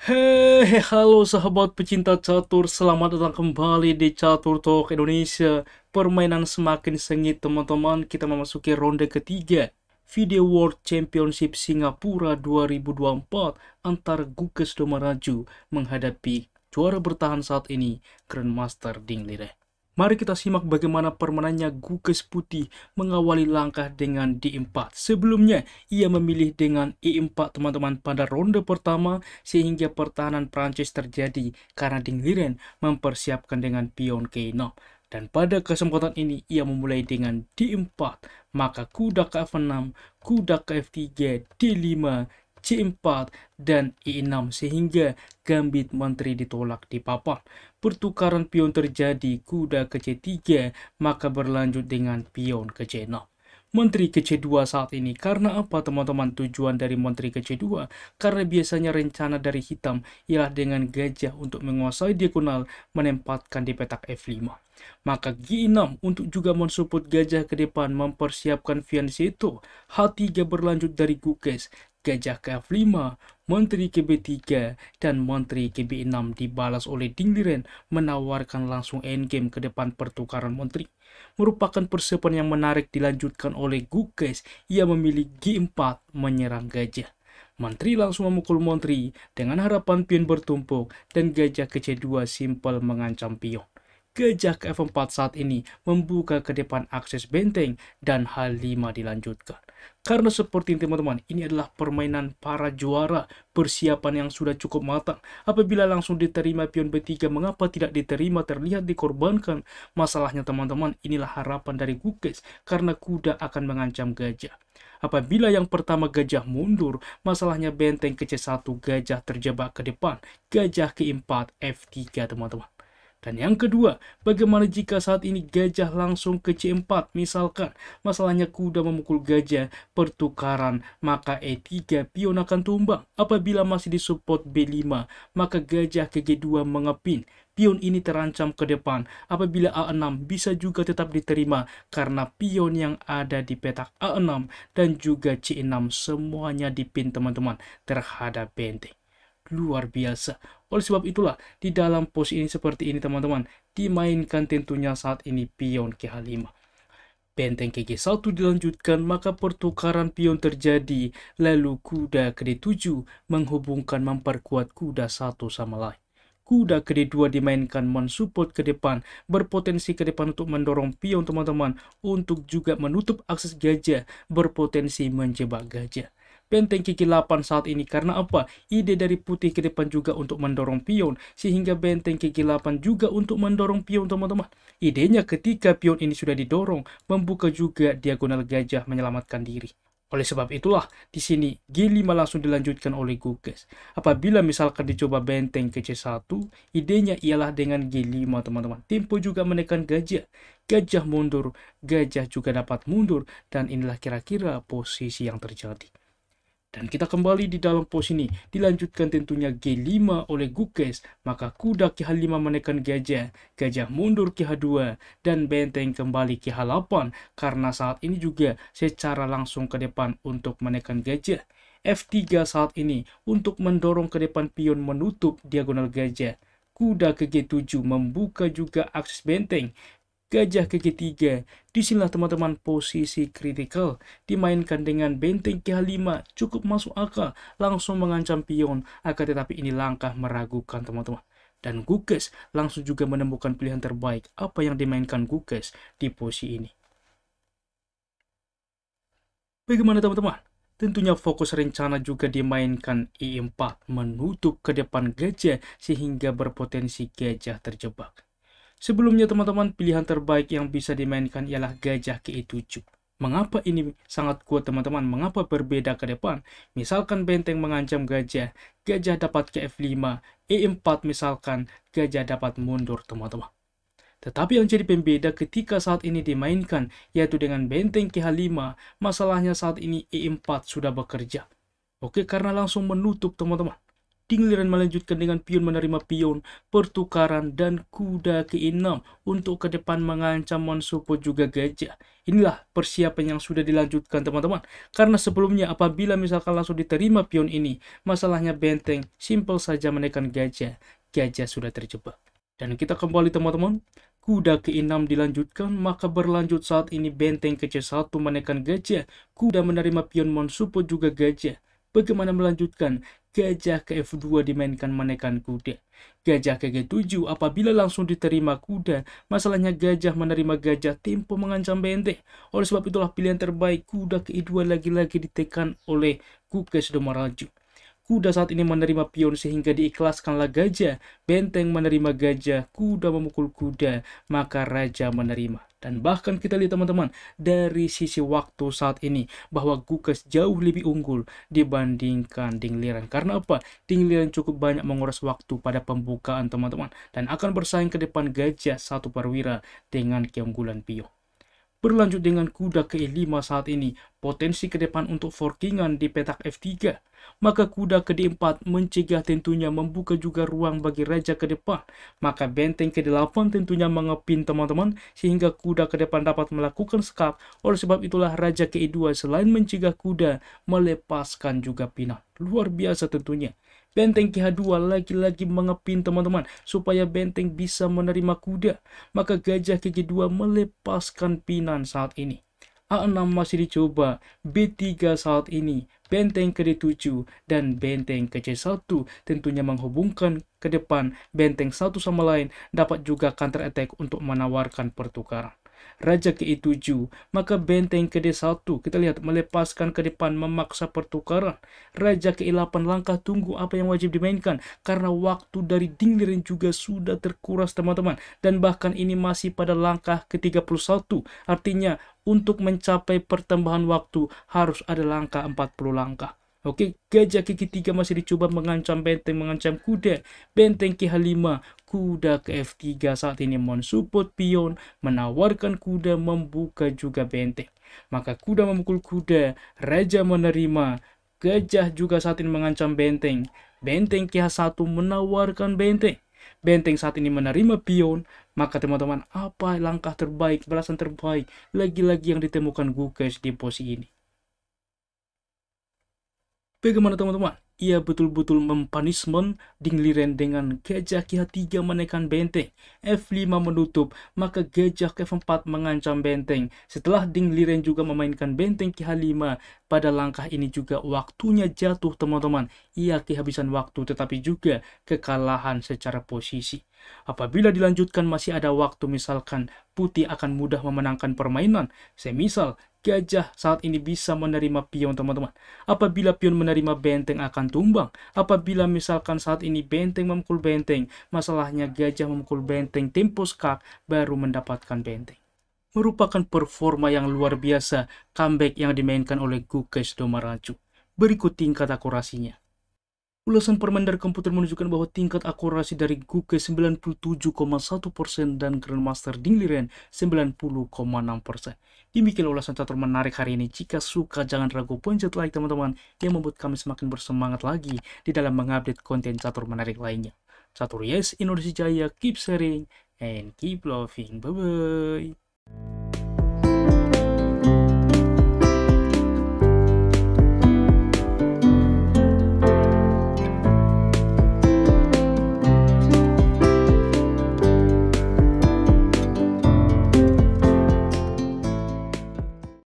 Hei, halo sahabat pecinta catur, selamat datang kembali di Catur Talk Indonesia. Permainan semakin sengit teman-teman, kita memasuki ronde ketiga Video World Championship Singapura 2024 antara Gukes Domaraju menghadapi juara bertahan saat ini, Grandmaster Ding Liren. Mari kita simak bagaimana permainannya Gukes Putih mengawali langkah dengan D4. Sebelumnya, ia memilih dengan E4 teman-teman pada ronde pertama sehingga pertahanan Prancis terjadi karena Ding Liren mempersiapkan dengan pion K6. Dan pada kesempatan ini ia memulai dengan D4, maka kuda ke F6, kuda ke F3, D5, C4, dan E6 sehingga gambit menteri ditolak di papan. Pertukaran pion terjadi, kuda ke C3, maka berlanjut dengan pion ke C6. Menteri ke C2 saat ini, karena apa teman-teman tujuan dari menteri ke C2? Karena biasanya rencana dari hitam ialah dengan gajah untuk menguasai diagonal menempatkan di petak F5. Maka G6 untuk juga mensupport gajah ke depan mempersiapkan fianchetto. H3 berlanjut dari Gukes, gajah ke F5, menteri ke B3, dan menteri ke B6 dibalas oleh Ding Liren menawarkan langsung endgame ke depan pertukaran menteri. Merupakan persiapan yang menarik dilanjutkan oleh Gukes, ia memilih G4 menyerang gajah. Menteri langsung memukul menteri dengan harapan pion bertumpuk dan gajah ke C2 simpel mengancam pion. Gajah ke F4 saat ini membuka ke depan akses benteng dan H5 dilanjutkan. Karena seperti ini teman-teman, ini adalah permainan para juara, persiapan yang sudah cukup matang. Apabila langsung diterima pion B3, mengapa tidak diterima, terlihat dikorbankan? Masalahnya teman-teman, inilah harapan dari Gukes, karena kuda akan mengancam gajah. Apabila yang pertama gajah mundur, masalahnya benteng ke C1 gajah terjebak ke depan, gajah ke 4 F3 teman-teman. Dan yang kedua, bagaimana jika saat ini gajah langsung ke C4? Misalkan, masalahnya kuda memukul gajah, pertukaran, maka E3 pion akan tumbang. Apabila masih disupport B5, maka gajah ke G2 mengepin. Pion ini terancam ke depan. Apabila A6 bisa juga tetap diterima karena pion yang ada di petak A6 dan juga C6 semuanya dipin teman-teman terhadap benteng. Luar biasa. Oleh sebab itulah, di dalam pos ini seperti ini teman-teman, dimainkan tentunya saat ini pion ke H5. Benteng ke G1 dilanjutkan, maka pertukaran pion terjadi, lalu kuda ke D7 menghubungkan memperkuat kuda satu sama lain. Kuda ke D2 dimainkan mensupport ke depan, berpotensi ke depan untuk mendorong pion teman-teman, untuk juga menutup akses gajah, berpotensi menjebak gajah. Benteng kaki 8 saat ini karena apa? Ide dari putih ke depan juga untuk mendorong pion, sehingga benteng kaki 8 juga untuk mendorong pion teman-teman. Idenya ketika pion ini sudah didorong, membuka juga diagonal gajah menyelamatkan diri. Oleh sebab itulah, di sini G5 langsung dilanjutkan oleh Gukes. Apabila misalkan dicoba benteng ke C1, idenya ialah dengan G5 teman-teman. Tempo juga menekan gajah. Gajah mundur, gajah juga dapat mundur, dan inilah kira-kira posisi yang terjadi. Dan kita kembali di dalam pos ini, dilanjutkan tentunya G5 oleh Gukes, maka kuda ke H5 menekan gajah, gajah mundur ke H2, dan benteng kembali ke H8, karena saat ini juga secara langsung ke depan untuk menekan gajah. F3 saat ini untuk mendorong ke depan pion menutup diagonal gajah. Kuda ke G7 membuka juga akses benteng, gajah ke G3. Disinilah teman-teman posisi kritikal. Dimainkan dengan benteng ke H5. Cukup masuk akal. Langsung mengancam pion. Akan tetapi ini langkah meragukan teman-teman. Dan Gukes langsung juga menemukan pilihan terbaik. Apa yang dimainkan Gukes di posisi ini? Bagaimana teman-teman? Tentunya fokus rencana juga dimainkan E4. Menutup ke depan gajah sehingga berpotensi gajah terjebak. Sebelumnya teman-teman, pilihan terbaik yang bisa dimainkan ialah gajah ke E7. Mengapa ini sangat kuat teman-teman? Mengapa berbeda ke depan? Misalkan benteng mengancam gajah, gajah dapat ke F5, E4 misalkan, gajah dapat mundur teman-teman. Tetapi yang jadi pembeda ketika saat ini dimainkan, yaitu dengan benteng ke H5, masalahnya saat ini E4 sudah bekerja. Oke, karena langsung menutup teman-teman. Dingliren melanjutkan dengan pion menerima pion, pertukaran, dan kuda ke-6 untuk ke depan mengancam mensupport juga gajah. Inilah persiapan yang sudah dilanjutkan teman-teman. Karena sebelumnya apabila misalkan langsung diterima pion ini, masalahnya benteng simple saja menekan gajah. Gajah sudah terjebak. Dan kita kembali teman-teman. Kuda ke-6 dilanjutkan, maka berlanjut saat ini benteng ke C1 menekan gajah. Kuda menerima pion mensupport juga gajah. Bagaimana melanjutkan? Gajah ke F2 dimainkan menekan kuda. Gajah ke G7 apabila langsung diterima kuda, masalahnya gajah menerima gajah, tempo mengancam benteng. Oleh sebab itulah pilihan terbaik kuda ke E2 lagi-lagi ditekan oleh Gukes Domaraju. Kuda saat ini menerima pion sehingga diikhlaskanlah gajah. Benteng menerima gajah, kuda memukul kuda, maka raja menerima. Dan bahkan kita lihat teman-teman, dari sisi waktu saat ini, bahwa Gukes jauh lebih unggul dibandingkan Dingliren. Karena apa? Dingliren cukup banyak menguras waktu pada pembukaan teman-teman. Dan akan bersaing ke depan gajah satu perwira dengan keunggulan pion. Berlanjut dengan kuda ke E5 saat ini, potensi ke depan untuk forkingan di petak F3. Maka kuda ke D4 mencegah tentunya membuka juga ruang bagi raja ke depan. Maka benteng ke D8 tentunya mengepin teman-teman, sehingga kuda ke depan dapat melakukan skak. Oleh sebab itulah raja ke E2 selain mencegah kuda, melepaskan juga pinang. Luar biasa tentunya. Benteng KH2 lagi-lagi mengepin teman-teman supaya benteng bisa menerima kuda. Maka gajah ke G2 melepaskan pinan saat ini. A6 masih dicoba, B3 saat ini, benteng ke D7 dan benteng ke C1 tentunya menghubungkan ke depan benteng satu sama lain, dapat juga counter attack untuk menawarkan pertukaran. Raja ke E7, maka benteng ke D1 kita lihat melepaskan ke depan memaksa pertukaran. Raja ke E8, langkah tunggu apa yang wajib dimainkan karena waktu dari Dingliren juga sudah terkuras teman-teman, dan bahkan ini masih pada langkah ke-31, artinya untuk mencapai pertambahan waktu harus ada langkah 40 langkah. Oke, gajah ke G3 masih dicoba mengancam benteng, mengancam kuda. Benteng ke H5, kuda ke F3 saat ini mensupport pion, menawarkan kuda, membuka juga benteng. Maka kuda memukul kuda, raja menerima, gajah juga saat ini mengancam benteng. Benteng ke H1 menawarkan benteng. Benteng saat ini menerima pion, maka teman-teman apa langkah terbaik, balasan terbaik lagi-lagi yang ditemukan Gukes di posisi ini. Bagaimana teman-teman? Ia betul-betul mempunishment Dingliren dengan gajah ke H3 menekan benteng, F5 menutup, maka gajah ke F4 mengancam benteng. Setelah Dingliren juga memainkan benteng ke H5, pada langkah ini juga waktunya jatuh teman-teman. Ia kehabisan waktu tetapi juga kekalahan secara posisi. Apabila dilanjutkan masih ada waktu, misalkan putih akan mudah memenangkan permainan. Semisal gajah saat ini bisa menerima pion teman-teman. Apabila pion menerima benteng akan tumbang. Apabila misalkan saat ini benteng memukul benteng, masalahnya gajah memukul benteng, tempo skak baru mendapatkan benteng. Merupakan performa yang luar biasa comeback yang dimainkan oleh Gukes Domaraju. Berikut tingkat akurasinya. Ulasan permain dari komputer menunjukkan bahwa tingkat akurasi dari Gukes 97,1% dan Grandmaster Dingliren 90,6%. Demikian ulasan catur menarik hari ini. Jika suka jangan ragu pencet like teman-teman, yang membuat kami semakin bersemangat lagi di dalam mengupdate konten catur menarik lainnya. Catur Yes Indonesia Jaya, keep sharing and keep loving. Bye bye.